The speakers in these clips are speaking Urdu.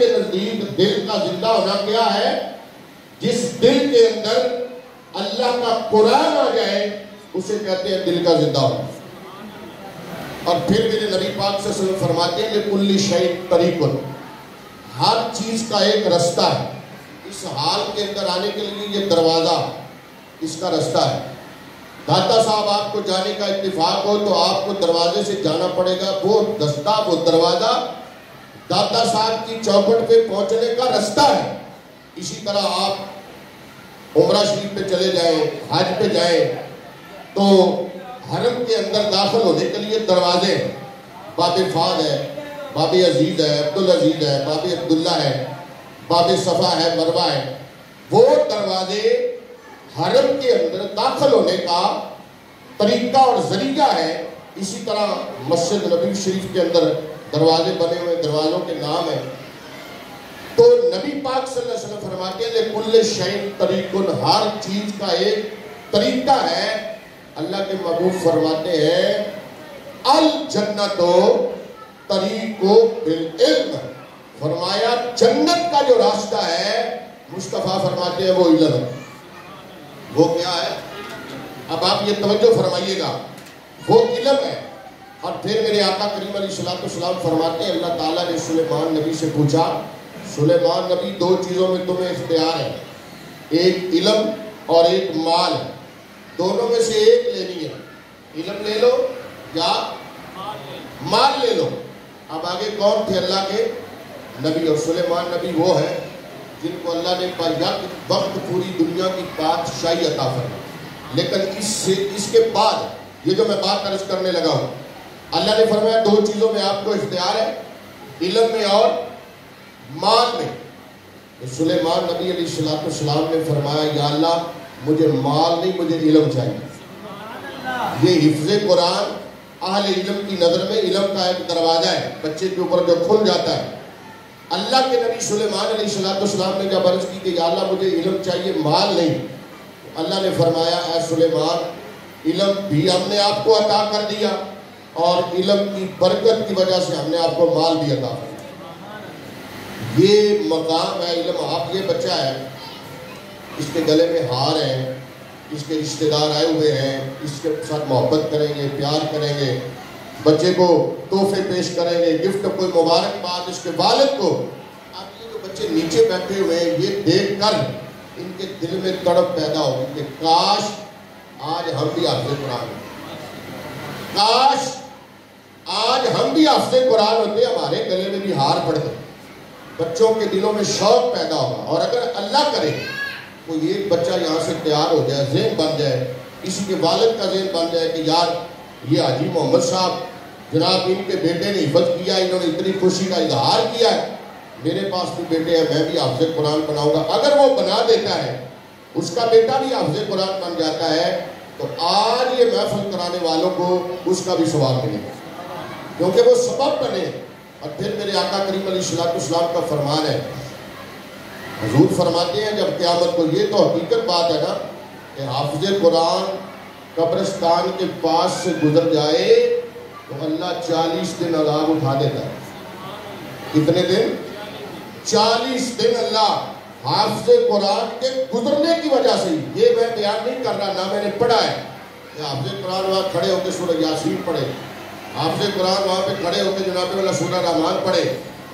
کے نزدیک دل کا زندہ ہونا کیا ہے؟ جس دل کے اندر اللہ کا قرآن آ جائے اسے کہتے ہیں دل کا زندہ ہونا۔ اور پھر میرے نبی پاک صلی اللہ علیہ وسلم فرماتے ہیں لِكُلِّ شَيْءٍ طَرِيقٌ، ہر چیز کا ایک رستہ ہے۔ اس حال کے اندر آنے کے لیے یہ دروازہ اس کا رستہ ہے۔ داتا صاحب آپ کو جانے کا اتفاق ہو تو آپ کو دروازے سے جانا پڑے گا، وہ رستہ وہ دروازہ داتا صاحب کی چوکھٹ پہ پہنچنے کا رستہ ہے۔ اسی طرح آپ عمرہ شریف پہ چلے جائیں، حج پہ جائیں تو حرم کے اندر داخل ہونے کے لیے دروازے ہیں، باب فاد ہے، باب عزیز ہے، عبدالعزیز ہے، باب عبداللہ ہے، باب صفا ہے، مروہ ہے۔ وہ دروازے حرم کے اندر داخل ہونے کا طریقہ اور ذریعہ ہے۔ اسی طرح مسجد نبی شریف کے اندر دروازے بنے ہوئے، دروازوں کے نام ہیں۔ تو نبی پاک صلی اللہ علیہ وسلم فرماتے ہیں لِكُلِّ شَيْءٍ طَرِيقٌ، ہر چیز کا ایک طریقہ ہے۔ اللہ کے محبوب فرماتے ہیں الجنت طریق بالعلم، فرمایا جنت کا جو راستہ ہے مصطفیٰ فرماتے ہیں وہ علم ہے۔ وہ کیا ہے؟ اب آپ یہ توجہ فرمائیے گا، وہ علم ہے۔ اور پھر میرے آقا کریم علیہ السلام فرماتے ہیں اللہ تعالیٰ نے سلیمان نبی سے پوچھا سلیمان نبی دو چیزوں میں تمہیں اختیار ہے، ایک علم اور ایک مال ہے، دونوں میں سے ایک لینی ہے، علم لے لو یا مال لے لو۔ اب آگے کون تھے اللہ کے نبی؟ اور سلیمان نبی وہ ہے جن کو اللہ نے یک وقت پوری دنیا کی بادشاہی عطا فرمائی۔ لیکن اس کے بعد یہ جو میں بات عرض کرنے لگا ہوں، اللہ نے فرمایا دو چیزوں میں آپ کو اختیار ہے، علم میں اور مال میں۔ تو سلیمان نبی علیہ السلام نے فرمایا یا اللہ مجھے مال نہیں، مجھے علم چاہیے۔ یہ حفظ قرآن اہل علم کی نظر میں علم کا ایک دروازہ ہے، بچے کے اوپر جو کھل جاتا ہے۔ اللہ کے نبی سلیمان علیہ السلام نے جب عرض کی کہ یا اللہ مجھے علم چاہیے مال نہیں، اللہ نے فرمایا اے سلیمان علم بھی ہم نے آپ کو عطا کر دیا اور علم کی برکت کی وجہ سے ہم نے آپ کو مال بھی عطا کر دیا۔ یہ مقام ہے علم۔ آپ یہ بچہ ہے، اس کے گلے میں ہار ہیں، اس کے رشتہ دار آئے ہوئے ہیں، اس کے ساتھ محبت کریں گے، پیار کریں گے، بچے کو تحفے پیش کریں گے، گفٹ کوئی مبارکباد اس کے والد کو۔ اب یہ جو بچے نیچے بیٹھے ہوئے ہیں یہ دیکھ کر ان کے دل میں تڑپ پیدا ہوگی کہ کاش آج ہم بھی حافظ قرآن ہوتے، کاش آج ہم بھی حافظ قرآن ہوتے، ہمارے گلے میں بھی ہار پڑتے۔ بچوں کے دلوں میں شوق پیدا ہوگا۔ اور اگر اللہ کرے کوئی ایک بچہ یہاں سے تیار ہو جائے، ذہن بن جائے، کسی کے والد کا ذہن بن جائے کہ یار یہ حاجی محمد صاحب جناب ان کے بیٹے نے حفظ کیا، انہوں نے اتنی خوشی کا اظہار کیا ہے، میرے پاس بھی بیٹے ہیں، میں بھی حافظ قرآن بناؤں گا۔ اگر وہ بنا دیتا ہے، اس کا بیٹا بھی حافظ قرآن بن جاتا ہے، تو آج یہ محفل کرانے والوں کو اس کا بھی ثواب ملے گا، کیونکہ وہ سبب بنے۔ اور پھر میرے آقا کریم علیہ السلام کا فرمان ہے، حضور فرماتے ہیں جب قیامت کو، یہ تو حقیقت بات ہے نا کہ حافظ قرآن قبرستان کے پاس سے گزر جائے تو اللہ 40 دن عذاب اٹھا دیتا ہے۔ کتنے دن؟ 40 دن اللہ حافظ قرآن کے گزرنے کی وجہ سے۔ یہ میں بیان نہیں کر رہا، نہ میں نے پڑھا ہے کہ حافظ قرآن وہاں کھڑے ہو کے سورہ یاسین پڑھے، حافظ قرآن وہاں پہ کھڑے ہو کے جناب والا سورہ رحمان پڑھے،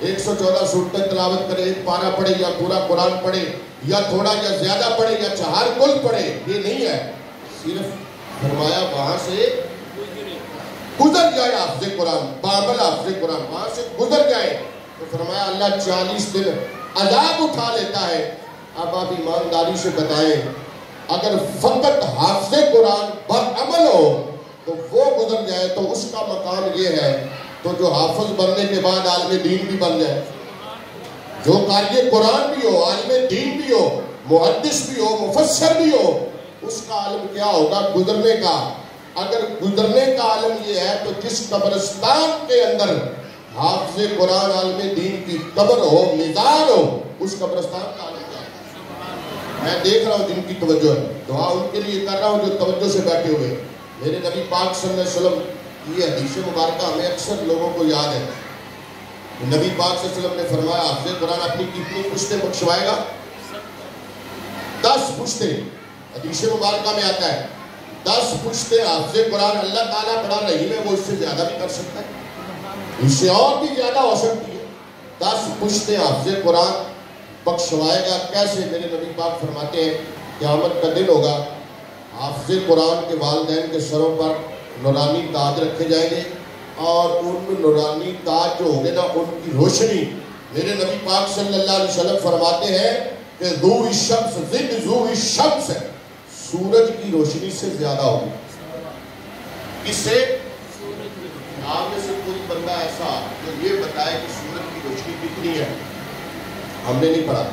114 سورتیں تلاوت کرے، ایک پارہ پڑھے یا پورا قرآن پڑھے یا تھوڑا یا زیادہ پڑھے یا 4 کل پڑھے، یہ نہیں ہے۔ صرف فرمایا وہاں سے گزر جائے حافظ قرآن، بابل حافظ قرآن وہاں سے گزر جائے تو فرمایا اللہ 40 دن عذاب اٹھا لیتا ہے۔ اب آپ ایمانداری سے بتائیں اگر فقط حافظ قرآن برعمل ہو تو وہ گزر جائے تو اس کا مقام یہ ہے، تو جو حافظ بننے کے بعد عالم دین بھی بن جائے، جو قاری قرآن بھی ہو، عالم دین بھی ہو، محدث بھی ہو، مفسر بھی ہو، اس کا عالم کیا ہوگا؟ گزرنے کا۔ اگر گزرنے کا عالم یہ ہے تو جس قبرستان کے اندر حافظ قرآن عالم دین کی قبر ہو، مزار ہو، اس قبرستان کا عالم کیا ہے؟ میں دیکھ رہا ہوں جن کی توجہ ہے، دعا ان کے لیے کر رہا ہوں جو توجہ سے بیٹھے ہوئے۔ میرے نبی پاک صلی اللہ علیہ وسلم یہ حدیث مبارکہ ہمیں اکثر لوگوں کو یاد ہے نبی پاک صلی اللہ علیہ وسلم نے فرمایا حافظ قرآن اپنی کتنی پشتیں بخشوائے گا؟ 10 پشتیں. حدیث مبارکہ میں آتا ہے 10 پشتیں حافظ قرآن. اللہ تعالیٰ بڑا رحیم ہے، وہ اس سے زیادہ بھی کر سکتا ہے، اس سے اور بھی زیادہ ہو سکتی ہے. 10 پشتیں حافظ قرآن بخشوائے گا. کیسے؟ میرے نبی پاک فرماتے ہیں قیامت کا دن ہوگا، حافظ قرآن کے والدین کے سروں پر نورانی تاج رکھے جائیں گے، اور ان نورانی تاج جو ہوں گے نا، ان کی روشنی میرے نبی پاک صلی اللہ علیہ وسلم فرماتے ہیں کہ ضوء الشمس ضد ضوء الشمس ہے، سورج کی روشنی سے زیادہ ہوگی. کس سے؟ آپ میں سے کوئی بندہ ایسا جو یہ بتائے کہ سورج کی روشنی کتنی ہے. ہم نے نہیں پڑھا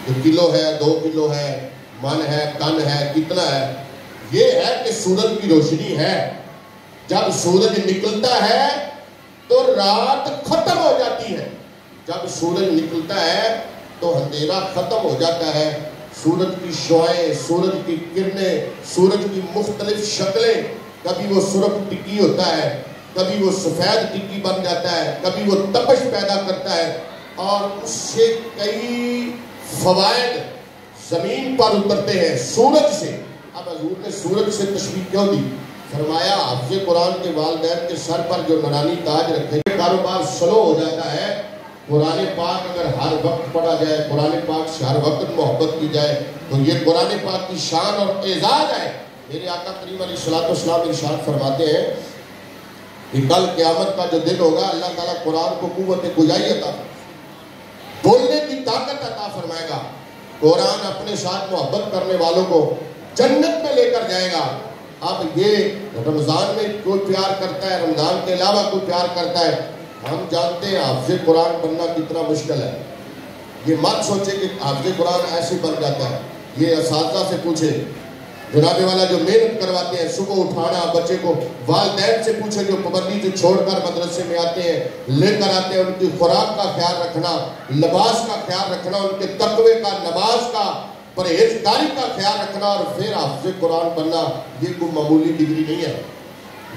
کہ کلو ہے، 2 کلو ہے، من ہے، ٹن ہے، کتنا ہے. یہ ہے کہ سورج کی روشنی ہے. جب سورج نکلتا ہے تو رات ختم ہو جاتی ہے، جب سورج نکلتا ہے تو اندھیرا ختم ہو جاتا ہے. سورج کی شعاعیں، سورج کی کرنیں، سورج کی مختلف شکلیں، کبھی وہ سرخ ٹکی ہوتا ہے، کبھی وہ سفید ٹکی بن جاتا ہے، کبھی وہ تپش پیدا کرتا ہے، اور اس سے کئی فوائد زمین پر اترتے ہیں سورج سے. اب حضور نے سورج سے تشبیہ کیوں دی؟ فرمایا حافظ قرآن کے والدین کے سر پر جو نورانی تاج رکھے، کاروبار سلو ہو جاتا ہے. قرآن پاک اگر ہر وقت پڑھا جائے، قرآن پاک سے ہر وقت محبت کی جائے، تو یہ قرآن پاک کی شان اور اعزاز ہے. میرے آقا کریم علیہ الصلوۃ والسلام ارشاد فرماتے ہیں کہ کل قیامت کا جو دن ہوگا، اللہ تعالیٰ قرآن کو قوت گویائی عطا، بولنے کی طاقت عطا فرمائے گا. قرآن اپنے ساتھ محبت کرنے والوں کو جنت میں لے کر جائے گا. اب یہ رمضان میں کوئی پیار کرتا ہے، رمضان کے علاوہ کوئی پیار کرتا ہے. ہم جانتے ہیں حافظ قرآن بننا کتنا مشکل ہے. یہ مت سوچے کہ حافظ قرآن ایسے بن جاتا ہے. یہ اساتذہ سے پوچھے، جناب والا جو محنت کرواتے ہیں، صبح اٹھانا بچے کو، والدین سے پوچھے جو پابندی جو چھوڑ کر مدرسے میں آتے ہیں، لے کر آتے ہیں، ان کی خوراک کا خیال رکھنا، لباس کا خیال رکھنا، ان کے تقوی کا، نماز کا، پرہیزگاری کا خیال رکھنا، اور پھر حافظ قرآن بننا. یہ کوئی معمولی ڈگری نہیں ہے،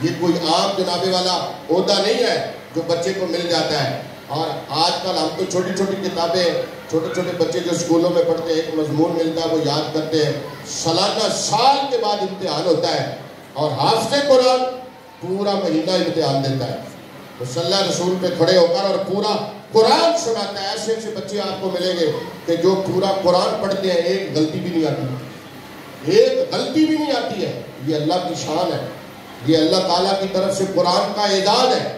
یہ کوئی عام جناب والا عہدہ نہیں ہے جو بچے کو مل جاتا ہے. اور آج کل ہم تو چھوٹی چھوٹی کتابیں، چھوٹے چھوٹے بچے جو اسکولوں میں پڑھتے ہیں، ایک مضمون ملتا ہے وہ یاد کرتے ہیں. سالانہ سال کے بعد امتحان ہوتا ہے، اور حافظ قرآن پورا مہینہ امتحان دیتا ہے. مصلی رسول پہ کھڑے ہو کر اور پورا قرآن سناتا ہے. ایسے ایسے بچے آپ کو ملیں گے کہ جو پورا قرآن پڑھتے ہیں، ایک غلطی بھی نہیں آتی، ایک غلطی بھی نہیں آتی ہے. یہ اللہ کی شان ہے، یہ اللہ تعالیٰ کی طرف سے قرآن کا اعزاز ہے.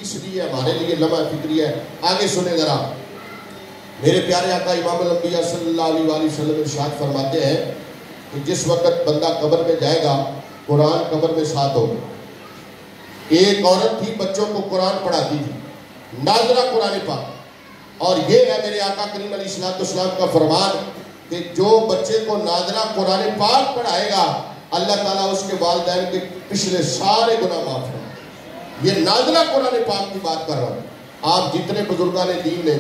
اس لیے ہمارے لیے لمحہ فکری ہے. آگے سنیں ذرا. میرے پیارے آقا امام الانبیاء صلی اللہ علیہ وآلہ وسلم ارشاد فرماتے ہیں کہ جس وقت بندہ قبر میں جائے گا، قرآن قبر میں ساتھ ہوگا. ایک عورت تھی، بچوں کو قرآن پڑھاتی تھی، ناظرہ قرآن پاک. اور یہ ہے میرے آقا کریم علیہ الصلوۃ والسلام کا فرمان کہ جو بچے کو ناظرہ قرآن پاک پڑھائے گا، اللہ تعالیٰ اس کے والدین کے پچھلے سارے گناہ معاف کرے. یہ ناظرہ قرآن پاک کی بات کر رہا ہوں. آپ جتنے بزرگان دین نے،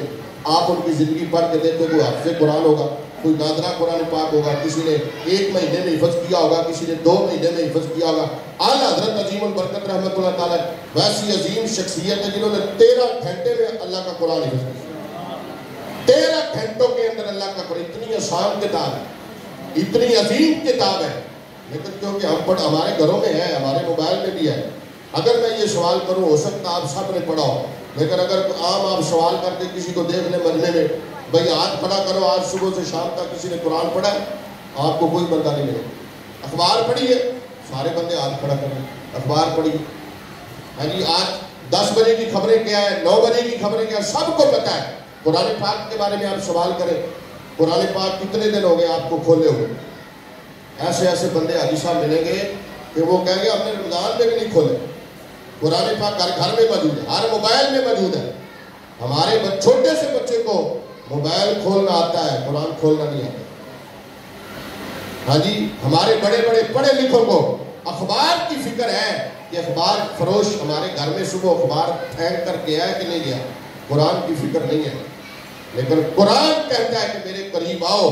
آپ ان کی زندگی پڑھ کے دیکھتے، کوئی حافظ قرآن ہوگا، کوئی ناظرہ قرآن پاک ہوگا، کسی نے 1 مہینے میں حفظ کیا ہوگا، کسی نے 2 مہینے میں حفظ کیا ہوگا. اعلیٰ حضرت عظیم البرکت رحمۃ اللہ تعالیٰ ویسی عظیم شخصیت ہے جنہوں نے 13 گھنٹے میں اللہ کا قرآن حفظ کیا. 13 گھنٹوں کے اندر اللہ کا قرآن. اتنی آسان کتاب ہے، اتنی عظیم کتاب ہے، لیکن کیونکہ ہمارے گھروں میں ہے، ہمارے موبائل میں بھی ہے. اگر میں یہ سوال کروں، ہو سکتا آپ سب نے پڑھا ہو، لیکن اگر عام آپ سوال کر کے کسی کو دیکھ لیں مجمع میں، بھئی ہاتھ کھڑا کرو، آج صبح سے شام تک کسی نے قرآن پڑھا ہے؟ آپ کو کوئی بندہ نہیں ملے. اخبار پڑھی ہے؟ سارے بندے ہاتھ کھڑا کریں. اخبار پڑھی ہے؟ آج 10 بجے کی خبریں کیا ہے، 9 بجے کی خبریں کیا ہے، سب کو پتہ ہے. قرآن پاک کے بارے میں آپ سوال کریں، قرآن پاک کتنے دن ہو گئے آپ کو کھولے ہوئے؟ ایسے ایسے بندے حاجی صاحب ملیں گے کہ وہ کہیں گے ہم نے رمضان میں بھی نہیں کھولے. قرآن پاک ہر گھر میں موجود ہے، ہر موبائل میں موجود ہے. ہمارے چھوٹے سے بچے کو موبائل کھولنا آتا ہے، قرآن کھولنا نہیں آتا. ہاں جی، ہمارے بڑے بڑے پڑھے لکھوں کو اخبار کی فکر ہے کہ اخبار فروش ہمارے گھر میں صبح اخبار پھینک کر گیا ہے کہ نہیں گیا. قرآن کی فکر نہیں ہے. لیکن قرآن کہتا ہے کہ میرے قریب آؤ،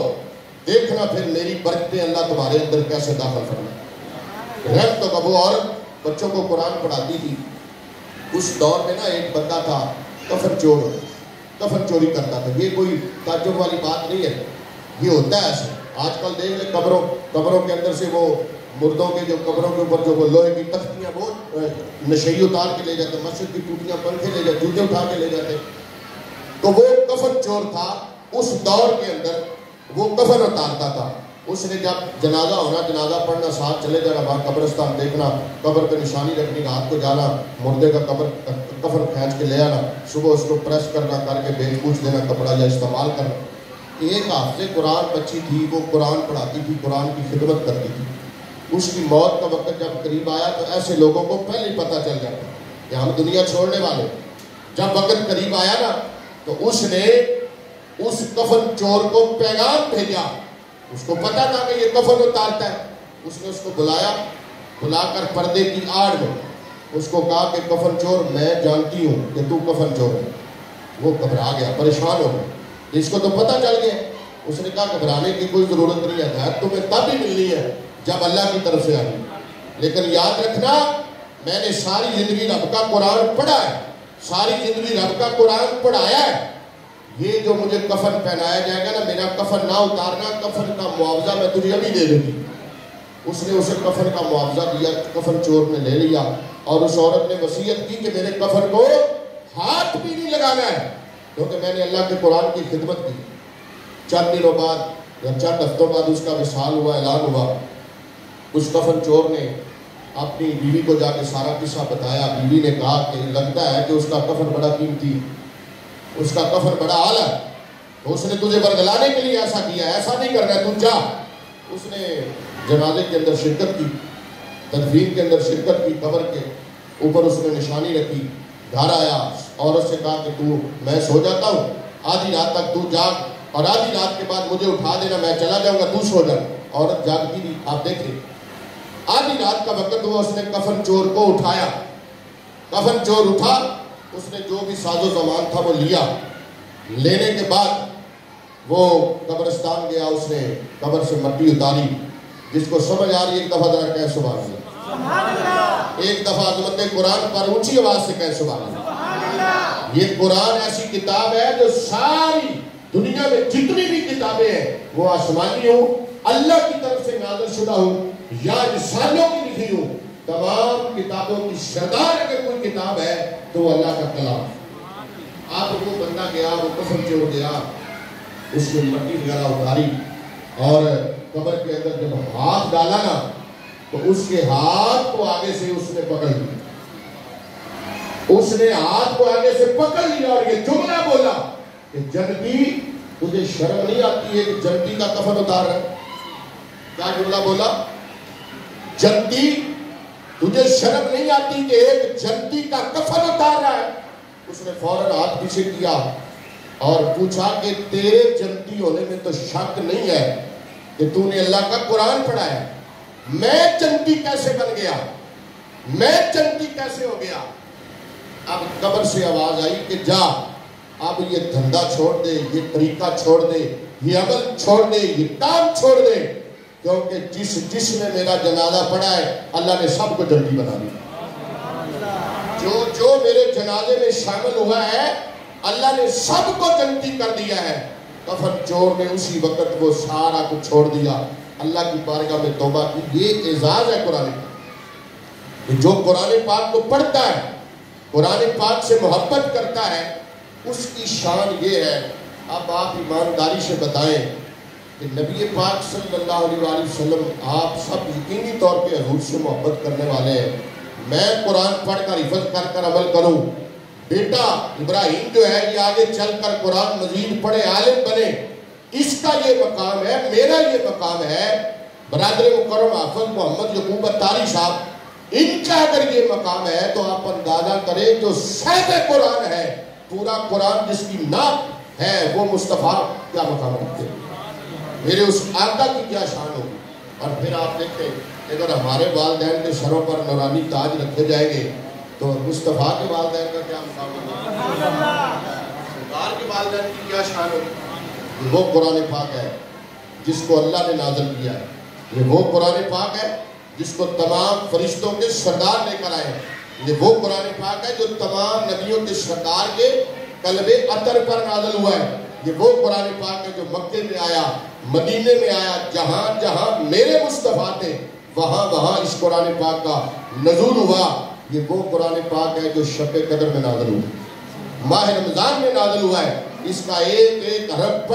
دیکھنا پھر میری برکتیں اللہ تمہارے اندر کیسے داخل کرنا. رحمت کا وہ عورت بچوں کو قرآن پڑھاتی تھی. اس دور میں نا ایک بندہ تھا، کفن چور کفن چوری کرتا تھا. یہ کوئی تعجب والی بات نہیں ہے, یہ ہوتا ہے ایسے. آج کل دیکھ لیں قبروں کے اندر سے وہ مردوں کے جو قبروں کے اوپر جو وہ لوہے کی تختیاں وہ نشئی اتار کے لے جاتے, مسجد کی ٹوٹیاں پنکھے لے جاتے, جوتے اٹھا کے لے جاتے. تو وہ کفن چور تھا. اس دور کے اندر وہ کفن اتارتا تھا. اس نے جب جنازہ ہونا, جنازہ پڑھنا, ساتھ چلے جانا, وہاں قبرستان دیکھنا, قبر پہ نشانی رکھنی, رات کو جانا, مردے کا کفن کھینچ کے لے آنا, صبح اس کو پریس کرنا, کر کے بیچ پوچھ دینا کپڑا یا استعمال کرنا. ایک حافظ قرآن بچی تھی, وہ قرآن پڑھاتی تھی, قرآن کی خدمت کرتی تھی. اس کی موت کا وقت جب قریب آیا تو ایسے لوگوں کو پہلے ہی پتہ چل جاتا کہ ہم دنیا چھوڑنے والے. جب وقت قریب آیا نا تو اس نے اس کفن چور کو پیغام بھیجا. اس کو پتا تھا کہ یہ کفن اتارتا ہے. اس نے اس کو بلا کر پردے کی آڑ میں اس کو کہا کہ کفن چور, میں جانتی ہوں کہ تو کفن چور ہے. وہ گھبرا گیا, پریشان ہو گیا. اس کو تو پتا چل گیا. اس نے کہا گھبرانے کی کوئی ضرورت نہیں ہے, ہدایت تمہیں تب ہی ملنی ہے جب اللہ کی طرف سے آئی. لیکن یاد رکھنا, میں نے ساری زندگی رب کا قرآن پڑھا ہے, ساری زندگی رب کا قرآن پڑھایا ہے. یہ جو مجھے کفن پہنایا جائے گا نا, میرا کفن نہ اتارنا, کفن کا معاوضہ میں تجھے ابھی دے دوں گی. اس نے اسے کفن کا معاوضہ دیا. کفن چور نے لے لیا اور اس عورت نے وصیت کی کہ میرے کفن کو ہاتھ بھی نہیں لگانا ہے, کیونکہ میں نے اللہ کے قرآن کی خدمت کی. چند دنوں بعد یا چند ہفتوں بعد اس کا وصال ہوا, اعلان ہوا. اس کفن چور نے اپنی بیوی کو جا کے سارا قصہ بتایا. بیوی نے کہا کہ لگتا ہے کہ اس کا کفن بڑا قیمتی, اس کا کفن بڑا اعلیٰ ہے, تو اس نے تجھے برگلانے کے لیے ایسا کیا ہے, ایسا نہیں کرنا ہے, تو جا. اس نے جنازے کے اندر شرکت کی, تدفین کے اندر شرکت کی, قبر کے اوپر اس نے نشانی رکھی. گھر آیا, عورت سے کہا کہ تو میں سو جاتا ہوں, آدھی رات تک تو جاگ, اور آدھی رات کے بعد مجھے اٹھا دینا, میں چلا جاؤں گا, تو سو جا. عورت جاگتی نہیں. آپ دیکھیں, آدھی رات کا وقت ہوا, اس نے کفن چور کو اٹھایا. کفن چور اٹھا, اس نے جو بھی ساز و سامان تھا وہ لیا. لینے کے بعد وہ قبرستان گیا, اس نے قبر سے مٹی اتاری. جس کو سمجھ آ رہی ایک دفعہ ذرا کہے سبحان اللہ, ایک دفعہ عظمت قرآن پر اونچی آواز سے کہے سبحان اللہ. یہ قرآن ایسی کتاب ہے جو ساری دنیا میں جتنی بھی کتابیں ہیں وہ آسمانی ہوں, اللہ کی طرف سے نازل شدہ ہوں یا انسانوں کی لکھی ہوں, تمام کتابوں کی سردار اگر کوئی کتاب ہے تو وہ اللہ کا کلام. آپ وہ بندہ گیا, وہ کفن چور گیا, اس نے مٹی وغیرہ اتاری اور قبر کے اندر جب ہاتھ ڈالا نا تو اس کے ہاتھ کو آگے سے اس نے پکڑ لیا. اس نے ہاتھ کو آگے سے پکڑ لیا اور یہ جملہ بولا کہ جنتی تجھے شرم نہیں آتی ہے کہ جنتی کا کفن اتار رہا ہے. کیا جملہ بولا؟ جنتی تجھے شرم نہیں آتی کہ ایک جنتی کا کفن اتار رہا ہے. اس نے فوراً ہاتھ پیچھے کیا اور پوچھا کہ تیرے جنتی ہونے میں تو شک نہیں ہے کہ تو نے اللہ کا قرآن پڑھا ہے, میں جنتی کیسے بن گیا, میں جنتی کیسے ہو گیا؟ اب قبر سے آواز آئی کہ جا, اب یہ دھندا چھوڑ دے, یہ طریقہ چھوڑ دے, یہ عمل چھوڑ دے, یہ کام چھوڑ دے, کیونکہ جس نے میرا جنازہ پڑھا ہے اللہ نے سب کو جنتی بنا دیا. جو میرے جنازے میں شامل ہوا ہے اللہ نے سب کو جنتی کر دیا ہے. کفن چور نے اسی وقت وہ سارا کچھ چھوڑ دیا, اللہ کی بارگاہ میں توبہ کی. یہ اعزاز ہے قرآن پاک. جو قرآن پاک کو پڑھتا ہے, قرآن پاک سے محبت کرتا ہے, اس کی شان یہ ہے. اب آپ ایمانداری سے بتائیں کہ نبی پاک صلی اللہ علیہ وآلہ وسلم, آپ سب یقینی طور پہ حضور سے محبت کرنے والے ہیں. میں قرآن پڑھ کر حفظ کر عمل کروں, بیٹا ابراہیم جو ہے یہ آگے چل کر قرآن مزید پڑھے, عالم بنے, اس کا یہ مقام ہے, میرا یہ مقام ہے. برادر مکرم حافظ محمد یعقوب اتاری صاحب, ان کا اگر یہ مقام ہے تو آپ اندازہ کریں جو صاحب قرآن ہے, پورا قرآن جس کی نعت ہے وہ مصطفیٰ کیا مقام رکھتے ہیں, میرے اس آقا کی کیا شان ہوگی. اور پھر آپ دیکھیں اگر ہمارے والدین کے سروں پر نورانی تاج رکھے جائیں گے تو مصطفیٰ کے والدین کا کیا مقام ہوگا, سرکار کے والدین کی کیا شان ہوگی. وہ قرآن پاک ہے جس کو اللہ نے نازل کیا ہے, یہ وہ قرآن پاک ہے جس کو تمام فرشتوں کے سردار لے کر آئے ہیں, یہ وہ قرآن پاک ہے جو تمام نبیوں کے سردار کے قلب عطر پر نازل ہوا ہے. یہ وہ قرآن پاک ہے جو مکے میں آیا, مدینے میں آیا, جہاں جہاں میرے مصطفیٰ تھے وہاں وہاں اس قرآن پاک کا نزول ہوا. یہ وہ قرآن پاک ہے جو شب قدر میں نازل ہوا, ماہ رمضان میں نازل ہوا ہے. اس کا ایک ایک حرف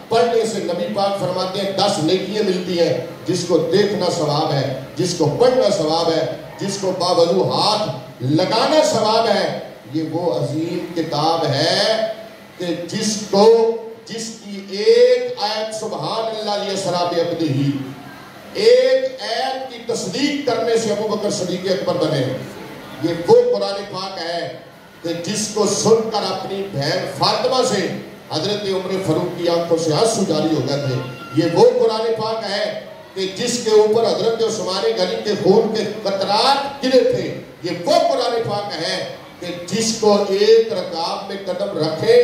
پڑھنے سے نبی پاک فرماتے ہیں 10 نیکیاں ملتی ہیں. جس کو دیکھنا ثواب ہے, جس کو پڑھنا ثواب ہے, جس کو باوضو ہاتھ لگانا ثواب ہے. یہ وہ عظیم کتاب ہے کہ جس کی ایک آیت سبحان اللہ لیسرا بعبدہ, ایک آیت کی تصدیق کرنے سے ابو بکر صدیق اکبر بنے. یہ وہ قرآن پاک ہے کہ جس کو سن کر اپنی بہن فاطمہ سے حضرت عمر فاروق کی آنکھوں سے آنسو جاری ہو گئے تھے. یہ وہ قرآن پاک ہے کہ جس کے اوپر حضرت عثمان غنی کے خون کے قطرات گرے تھے. یہ وہ قرآن پاک ہے کہ جس کو ایک رکعت میں قدم رکھے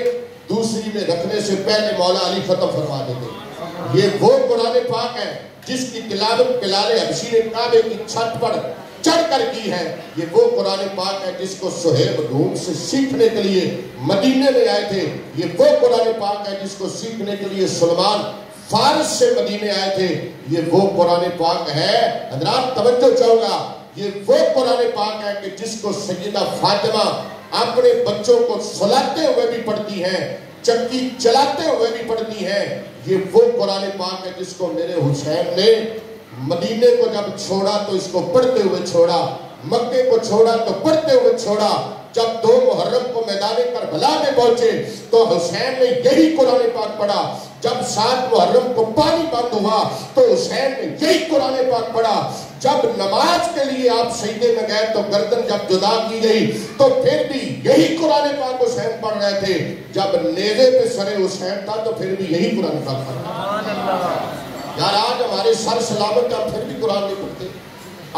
دوسری میں رکھنے سے پہلے مولا علی ختم فرما دیتے. یہ وہ قرآن پاک ہے جس کی تلاوت بلال حبشی نے کعبے کی چھت پر چڑھ کر کی ہے. یہ وہ قرآن پاک ہے جس کو سہیب روم سے سیکھنے کے لیے مدینے میں آئے تھے. یہ وہ قرآن پاک ہے جس کو سیکھنے کے لیے سلمان فارس سے مدینے آئے تھے. یہ وہ قرآن پاک ہے, حضرات توجہ چاہوں گا, یہ وہ قرآن پاک ہے کہ جس کو سیدہ فاطمہ اپنے بچوں کو سلاتے ہوئے بھی پڑھتی ہیں, چکی چلاتے ہوئے بھی پڑھتی ہیں. یہ وہ قرآن پاک ہے جس کو میرے حسین نے مدینے کو جب چھوڑا تو اس کو پڑھتے ہوئے چھوڑا, مکے کو چھوڑا تو پڑھتے ہوئے چھوڑا. جب 2 محرم کو میدان کربلا میں پہنچے تو حسین نے یہی قرآن پاک پڑھا. جب 7 محرم کو پانی بند ہوا تو حسین نے یہی قرآن پاک پڑھا. جب نماز کے لیے آپ سجدے میں گئے تو گردن جب جدا کی گئی تو پھر بھی یہی قرآن پاک حسین پڑھ رہے تھے. جب نیزے پہ سر حسین تھا تو پھر بھی یہی قرآن پاک پڑھ رہے تھے. یار آج ہمارے سر سلامت ہیں, ہم پھر بھی قرآن نہیں پڑھتے.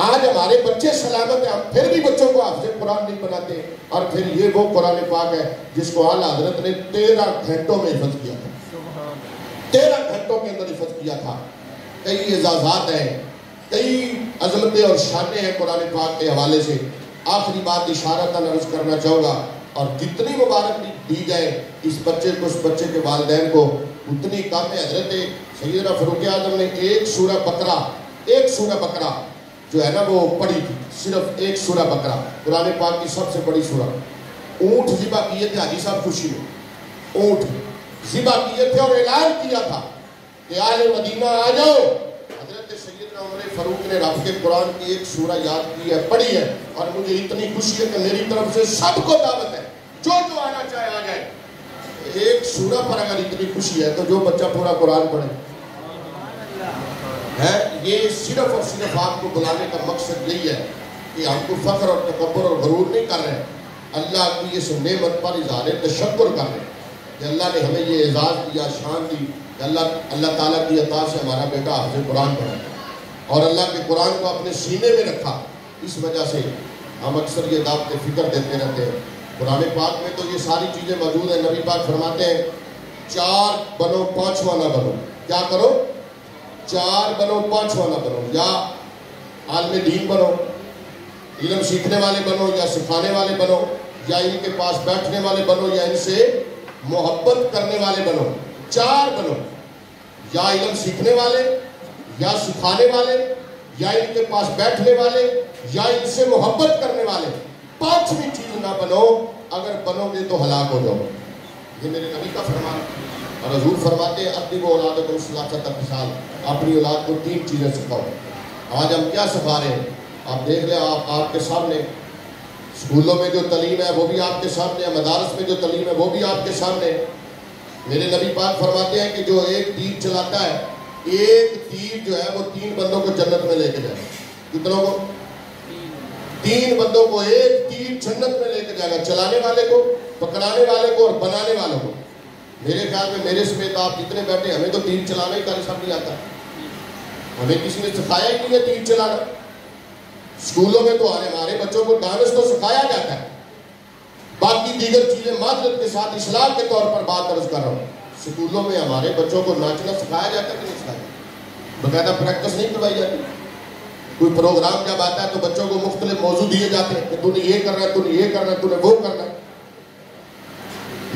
آج ہمارے بچے سلامت ہیں, ہم پھر بھی بچوں کو حافظ قرآن نہیں بناتے. اور پھر یہ وہ قرآن پاک ہے جس کو اعلیٰ حضرت نے 13 گھنٹوں میں حفظ کیا تھا. 13 گھنٹوں کے اندر حفظ کیا تھا. کئی اعزازات ہیں, کئی عظمتیں اور شانیں ہیں قرآن پاک کے حوالے سے. آخری بات اشارتاً عرض کرنا چاہوں گا, اور جتنی مبارک دی جائے اس بچے کو, اس بچے کے والدین کو, اتنی کم ہے. حضرت سیدنا فاروق اعظم نے ایک سورہ بقرہ جو ہے نا وہ پڑھی تھی, صرف ایک سورہ بقرہ, قرآن پاک کی سب سے بڑی سورہ. اونٹ ذبح کیے تھے حاجی صاحب خوشی میں, اونٹ ذبح کیے تھے اور اعلان کیا تھا کہ اہل مدینہ آ جاؤ. حضرت سیدنا عمر فاروق نے رب کے قرآن کی ایک سورہ یاد کی ہے, پڑھی ہے, اور مجھے اتنی خوشی ہے کہ میری طرف سے سب کو دعوت ہے, جو آنا چاہے آ جائے. ایک سورہ پر اگر اتنی خوشی ہے تو جو بچہ پورا قرآن پڑھے ہے. یہ صرف اور صرف آپ کو بلانے کا مقصد یہی ہے کہ ہم کو فخر اور تکبر اور غرور نہیں کر رہے, اللہ کی اس نعمت پر اظہار تشکر کر رہے ہیں کہ اللہ نے ہمیں یہ اعزاز دیا, شان دی کہ اللہ تعالیٰ کی عطا سے ہمارا بیٹا حافظ قرآن پڑھا اور اللہ کے قرآن کو اپنے سینے میں رکھا. اس وجہ سے ہم اکثر یہ دعوت فکر دیتے رہتے ہیں. قرآن پاک میں تو یہ ساری چیزیں موجود ہیں. نبی پاک فرماتے ہیں 4 بنو 5واں نہ بنو. کیا کرو؟ 4 بنو 5واں نہ بنو. یا عالم دین بنو, علم سیکھنے والے بنو, یا سکھانے والے بنو, یا ان کے پاس بیٹھنے والے بنو, یا ان سے محبت کرنے والے بنو. 4 بنو, یا علم سیکھنے والے, یا سکھانے والے, یا ان کے پاس بیٹھنے والے, یا ان سے محبت کرنے والے. 5ویں چیز نہ بنو, اگر بنو گے تو ہلاک ہو جاؤ. یہ میرے نبی کا فرمان. اور حضور فرماتے ہیں ادبوا اولادکم ثلاثۃ خصال, اپنی اولاد کو 3 چیزیں سکھاؤ. آج ہم کیا سکھا رہے ہیں؟ آپ دیکھ لیں, آپ کے سامنے اسکولوں میں جو تعلیم ہے وہ بھی آپ کے سامنے ہے, مدارس میں جو تعلیم ہے وہ بھی آپ کے سامنے ہے. میرے نبی پاک فرماتے ہیں کہ جو ایک تیر چلاتا ہے, ایک تیر جو ہے وہ 3 بندوں کو جنت میں لے کے جائے. کتنوں کو؟ 3 بندوں کو ایک تیر جنت میں لے کے جائے گا, چلانے والے کو, پکڑانے والے کو اور بنانے والوں کو. میرے خیال میں میرے سمیت آپ جتنے بیٹھے, ہمیں تو تیر چلانا ہی سب نہیں آتا. ہمیں کسی نے سکھایا ہی نہیں ہے تیر چلانا. اسکولوں میں تو ہمارے بچوں کو ڈانس تو سکھایا جاتا ہے, باقی دیگر چیزیں معذرت کے ساتھ اصلاح کے طور پر بات عرض کر رہا ہوں. اسکولوں میں ہمارے بچوں کو ناچنا سکھایا جاتا ہے کہ نہیں سکھایا؟ باقاعدہ پریکٹس نہیں کروائی جاتی. کوئی پروگرام جب آتا ہے تو بچوں کو مختلف موضوع دیے جاتے ہیں کہ تو نے یہ کرنا ہے, تو نے یہ کرنا ہے, تو نے وہ کرنا ہے.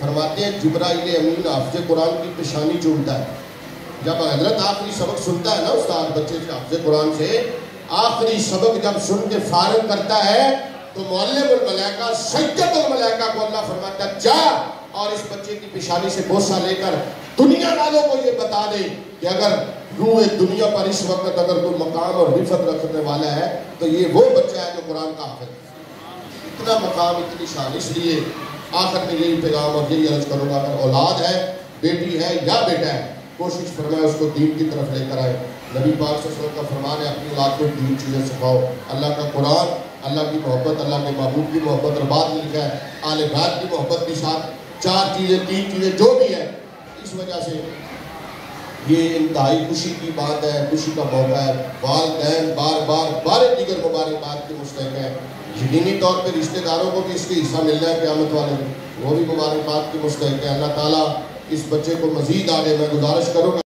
فرماتے ہیں جبرائیل امین حافظ قرآن کی پیشانی چومتا ہے. جب حضرت آخری سبق سنتا ہے نا استاد بچے سے حافظ قرآن سے، آخری سبق جب سن کے فارغ کرتا ہے تو معلم الملائکہ سید الملائکہ کو اللہ فرماتا ہے جا اور اس بچے کی پیشانی سے بوسہ لے کر دنیا والوں کو یہ بتا دے کہ اگر روح دنیا پر اس وقت اگر کوئی مقام اور رفت رکھنے والا ہے تو یہ وہ بچہ ہے جو قرآن کا حافظ ہے. اتنا مقام، اتنی شان. اس لیے آخر میں یہی پیغام اور یہی عرض کروں گا، اگر اولاد ہے، بیٹی ہے یا بیٹا ہے، کوشش فرمائے اس کو دین کی طرف لے کر آئے. نبی پاک صلی اللہ علیہ وسلم کا فرمان ہے اپنی اولاد کو دین چیزیں سکھاؤ. اللہ کا قرآن، اللہ کی محبت، اللہ کے محبوب کی محبت، اور بعد میں لکھا ہے آل بیت کی محبت کے ساتھ 4 چیزیں 3 چیزیں جو بھی ہے. اس وجہ سے یہ انتہائی خوشی کی بات ہے، خوشی کا موقع ہے. والدین بار دیگر مبارکباد کے مستحق ہیں. یقینی طور پہ رشتہ داروں کو بھی اس کے حصہ مل جائے قیامت والے دن، وہ بھی مبارکباد کے مستحق ہیں. اللہ تعالیٰ اس بچے کو مزید آگے، میں گزارش کروں گا